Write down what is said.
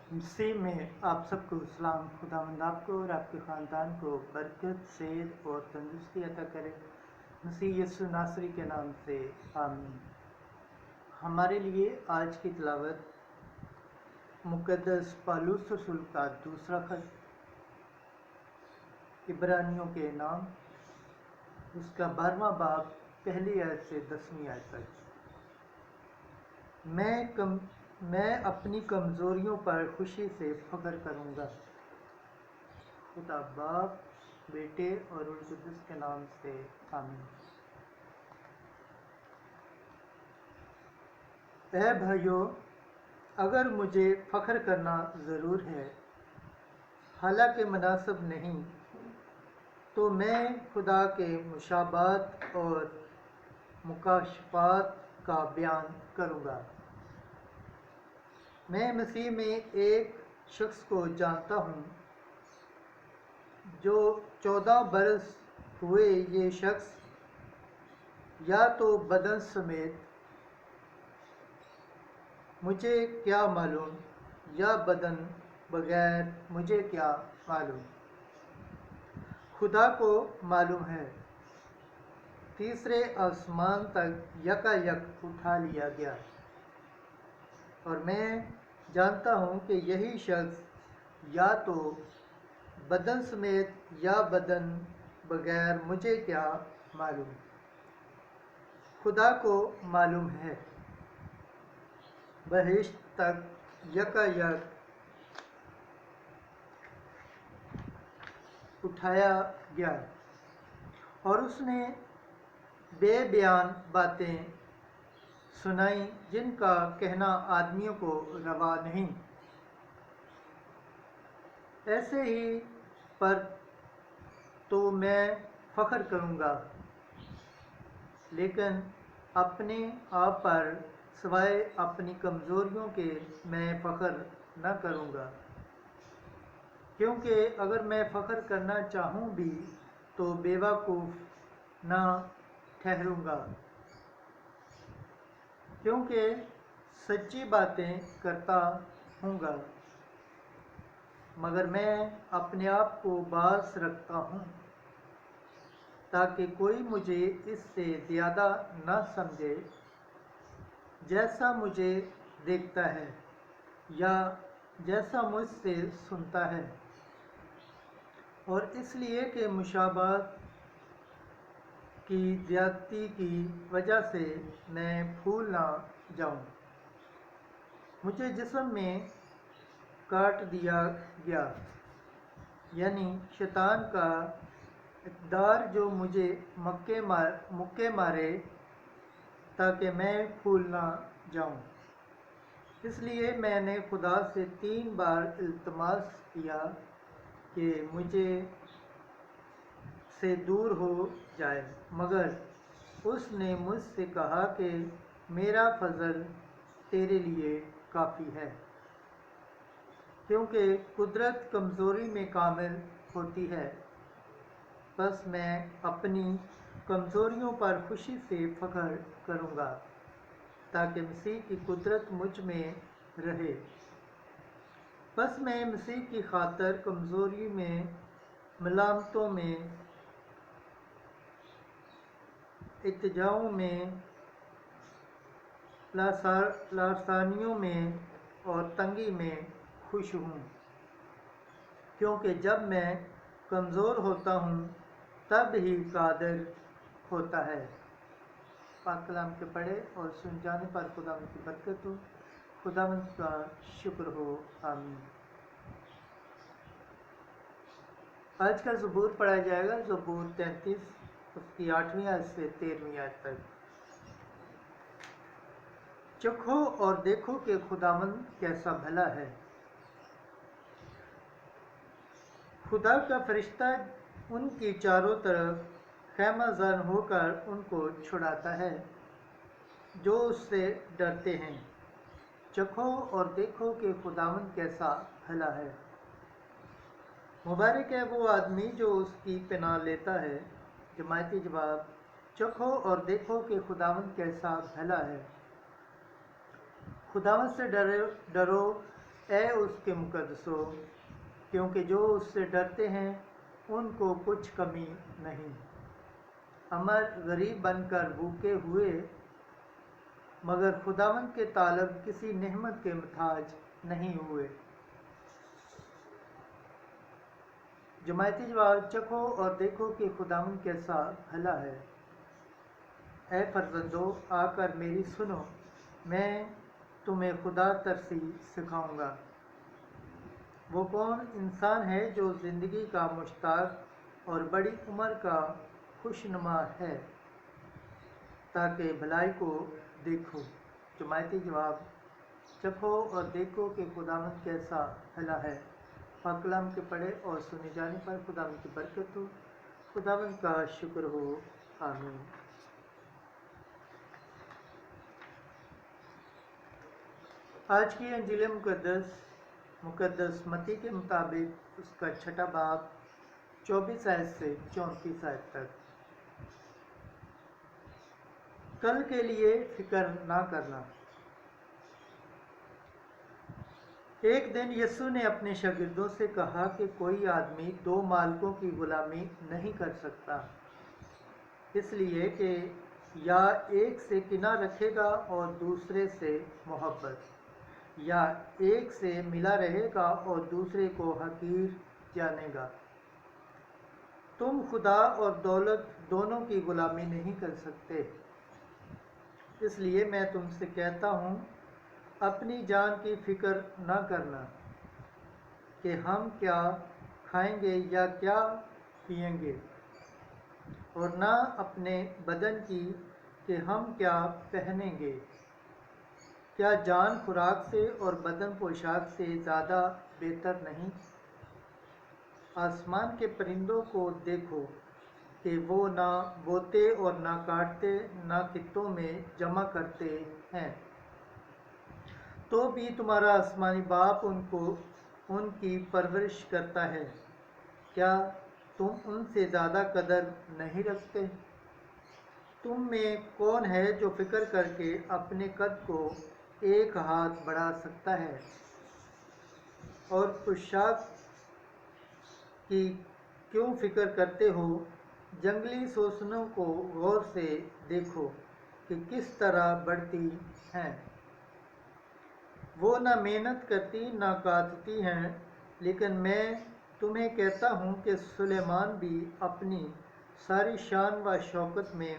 मसीह में आप सबको सलाम। खुदावंद आपको और आपके ख़ानदान को बरकत, सेहत और तंदुरुस्ती अता करे। मसीह यीशु नासरी के नाम से आमीन। हमारे लिए आज की तिलावत मुक़द्दस पौलुस रसूल का दूसरा खत इब्रानियों के नाम, उसका 12वां बाब, पहली आयत से 10वीं आयत तक। मैं अपनी कमज़ोरियों पर खुशी से फ़ख्र करूँगा। खुदा बाप, बेटे और रूह कुद्दुस के नाम से आमीन। ऐ भाइयों, अगर मुझे फ़ख्र करना ज़रूर है, हालांकि मुनासिब नहीं, तो मैं खुदा के मुशाबात और मुकाशफात का बयान करूँगा। मैं मसीह में एक शख्स को जानता हूँ, जो 14 बरस हुए ये शख्स या तो बदन समेत, मुझे क्या मालूम, या बदन बगैर मुझे क्या मालूम, खुदा को मालूम है, तीसरे आसमान तक यकायक उठा लिया गया। और मैं जानता हूँ कि यही शख्स या तो बदन समेत या बदन बगैर मुझे क्या मालूम, खुदा को मालूम है, बहिश्त तक यकायक उठाया गया। और उसने बेबयान बातें सुनाई जिनका कहना आदमियों को रवा नहीं। ऐसे ही पर तो मैं फ़ख्र करूँगा, लेकिन अपने आप पर सिवाय अपनी कमज़ोरियों के मैं फ़ख्र न करूँगा, क्योंकि अगर मैं फ़ख्र करना चाहूँ भी तो बेवकूफ़ न ठहरूँगा, क्योंकि सच्ची बातें करता हूँगा, मगर मैं अपने आप को बास रखता हूँ, ताकि कोई मुझे इससे ज़्यादा न समझे जैसा मुझे देखता है या जैसा मुझसे सुनता है, और इसलिए कि मुशाबात की ज़्यादती की वजह से मैं भूल ना जाऊँ। मुझे जिस्म में काट दिया गया, यानी शैतान का इक़्तिदार, जो मुझे मुक्के मारे ताकि मैं भूल ना जाऊँ। इसलिए मैंने खुदा से 3 बार इल्तिमास किया कि मुझे से दूर हो जाए, मगर उसने मुझसे कहा कि मेरा फजल तेरे लिए काफ़ी है, क्योंकि कुदरत कमज़ोरी में कामिल होती है। बस मैं अपनी कमज़ोरियों पर खुशी से फ़ख्र करूँगा, ताकि मसीह की कुदरत मुझ में रहे। बस मैं मसीह की खातर कमज़ोरी में, मलामतों में, इत्तेजाओं में, लासानियों में और तंगी में खुश हूँ, क्योंकि जब मैं कमज़ोर होता हूँ तब ही कादिर होता है। पाक कलाम के पढ़े और सुन जाने पर खुदावंद की बरकत हो, खुदावंद का शुक्र हो। आमीन। आज का ज़बूर पढ़ा जाएगा, ज़बूर 33, उसकी 8वीं आयत से 13वीं आयत तक। चखो और देखो कि खुदावंद कैसा भला है। खुदा का फरिश्ता उनकी चारों तरफ खैमाज़न होकर उनको छुड़ाता है जो उससे डरते हैं। चखो और देखो कि खुदावंद कैसा भला है। मुबारक है वो आदमी जो उसकी पनाह लेता है। जमायती जवाब, चखो और देखो कि खुदावंद कैसा भला है। खुदावंद से डरो, ए اس کے مقدسوں، کیونکہ جو اس سے ڈرتے ہیں ان کو کچھ کمی نہیں۔ امر غریب بن کر بھوکے ہوئے، مگر خداوند کے طالب کسی نعمت کے محتاج نہیں ہوئے۔ جماعتی جواب: چکھو اور دیکھو کہ خداوند کیسا بھلا ہے۔ اے فرزندو، آ کر میری سنو، میں تمہیں خدا ترسی سکھاؤں گا۔ وہ کون انسان ہے جو زندگی کا مشتاق اور بڑی عمر کا خوشنما ہے، تاکہ بھلائی کو دیکھو۔ جماعتی جواب: چکھو اور دیکھو کہ خداوند کیسا بھلا ہے۔ پاک کلام کے پڑھے اور سنے جانے پر خداوند کی برکت ہو۔ خداوند کا شکر ہو، آمین۔ آج کی انجیل مقدس متی کے مطابق اس کا 6 باب 24 آیت سے 34 آیت تک۔ کل کے لیے فکر نہ کرنا۔ ایک دن یسوع نے اپنے شاگردوں سے کہا کہ کوئی آدمی 2 مالکوں کی غلامی نہیں کر سکتا، اس لیے کہ یا ایک سے کینہ رکھے گا اور دوسرے سے محبت، یا ایک سے ملا رہے گا اور دوسرے کو حقیر جانے گا۔ تم خدا اور دولت دونوں کی غلامی نہیں کر سکتے۔ اس لیے میں تم سے کہتا ہوں، اپنی جان کی فکر نہ کرنا کہ ہم کیا کھائیں گے یا کیا پئیں گے، اور نہ اپنے بدن کی کہ ہم کیا پہنیں گے۔ کیا جان خوراک سے اور بدن پوشاک سے زیادہ بہتر نہیں؟ آسمان کے پرندوں کو دیکھو کہ وہ نہ بوتے اور نہ کاٹتے، نہ کھتوں میں جمع کرتے ہیں، تو بھی تمہارا آسمانی باپ ان کی پرورش کرتا ہے۔ کیا تم ان سے زیادہ قدر نہیں رکھتے؟ تم میں کون ہے جو فکر کر کے اپنے قد کو 1 ہاتھ بڑھا سکتا ہے؟ اور پوشاک کی کیوں فکر کرتے ہو؟ جنگلی سوسنوں کو غور سے دیکھو کہ کس طرح بڑھتی ہیں۔ وہ نہ محنت کرتی نہ کاتتی ہیں، لیکن میں تمہیں کہتا ہوں کہ سلیمان بھی اپنی ساری شان و شوکت میں